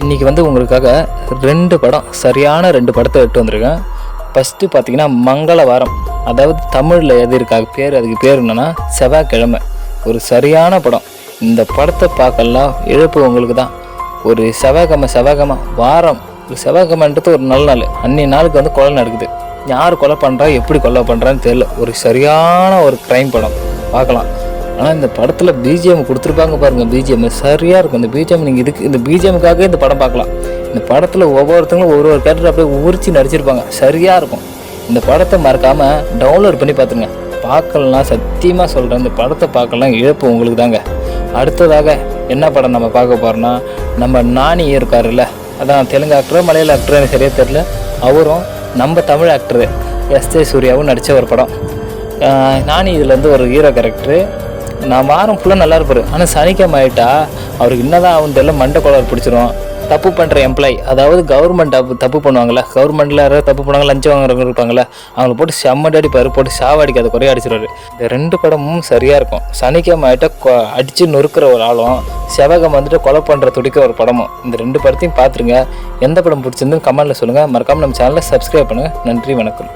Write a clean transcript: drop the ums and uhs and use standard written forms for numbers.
இன்றைக்கி வந்து உங்களுக்காக 2 படம், சரியான 2 படத்தை எடுத்து வந்திருக்கேன். ஃபஸ்ட்டு பார்த்தீங்கன்னா மங்களவாரம், அதாவது தமிழில் எது இருக்காது பேர், அதுக்கு பேர் என்னென்னா செவ்வாய்க்கிழமை. ஒரு சரியான படம். இந்த படத்தை பார்க்கலாம் இழப்பு உங்களுக்கு தான். ஒரு செவ்வாய்க்கிழமை வாரம், ஒரு செவ்வாய்க்கிழமைன்றது ஒரு நல்ல நாள். அன்றைய நாளுக்கு வந்து கொலை நடக்குது. யார் கொலை பண்ணுறா, எப்படி கொலை பண்ணுறான்னு தெரியல. ஒரு சரியான ஒரு க்ரைம் படம் பார்க்கலாம். ஆனால் இந்த படத்தில் பிஜிஎம் கொடுத்துருப்பாங்க பாருங்கள், பிஜிஎம் சரியாக இருக்கும். இந்த பிஜிஎம் நீங்கள் இந்த பிஜிஎம்முக்காக இந்த படம் பார்க்கலாம். இந்த படத்தில் ஒவ்வொருத்தங்களும் ஒரு கேரக்டர் அப்படியே உரிச்சு நடிச்சிருப்பாங்க, சரியாக இருக்கும். இந்த படத்தை மறக்காமல் டவுன்லோட் பண்ணி பார்த்துங்க. பார்க்கலாம், சத்தியமாக சொல்கிறேன், இந்த படத்தை பார்க்கலாம் இழப்பு உங்களுக்கு தாங்க. அடுத்ததாக என்ன படம் நம்ம பார்க்க போகிறோன்னா, நம்ம நானி இருக்காருல்ல, அதான் தெலுங்கு ஆக்டர், மலையாள ஆக்டர் எனக்கு சரியாக தெரில. அவரும் நம்ம தமிழ் ஆக்டரு எஸ்.ஜே. சூர்யாவும் நடித்த ஒரு படம். நானி இதில் வந்து ஒரு ஹீரோ கேரக்டரு. நான் வாரம் ஃபுல்லாக நல்லா இருப்பார். ஆனால் சனிக்கிழமை ஆகிட்டா அவருக்கு என்னதான் ஆகும் தெரியல, மண்டை கோளாறு பிடிச்சிரும். தப்பு பண்ணுற எம்ப்ளாயி, அதாவது கவர்மெண்ட் தப்பு பண்ணுவாங்கள்ல, கவர்மெண்ட்டில் யாராவது தப்பு பண்ணுவாங்க, லஞ்சம் வாங்குறவங்க இருப்பாங்கள்ல, அவங்கள போட்டு செம்மடி அடிப்பார், போட்டு சாவடிக்காத குறைய அடிச்சிடுவார். இந்த 2 படமும் சரியாக இருக்கும். சனிக்கிழமை ஆகிட்டா அடித்து நொறுக்கிற ஒரு ஆளும், செவகம் வந்துட்டு கொலை பண்ணுற துடிக்கிற ஒரு படமும். இந்த 2 படத்தையும் பார்த்துருங்க. எந்த படம் பிடிச்சிருந்துன்னு கமெண்ட்டில் சொல்லுங்கள். மறக்காமல் நம்ம சேனலை சப்ஸ்கிரைப் பண்ணுங்கள். நன்றி, வணக்கம்.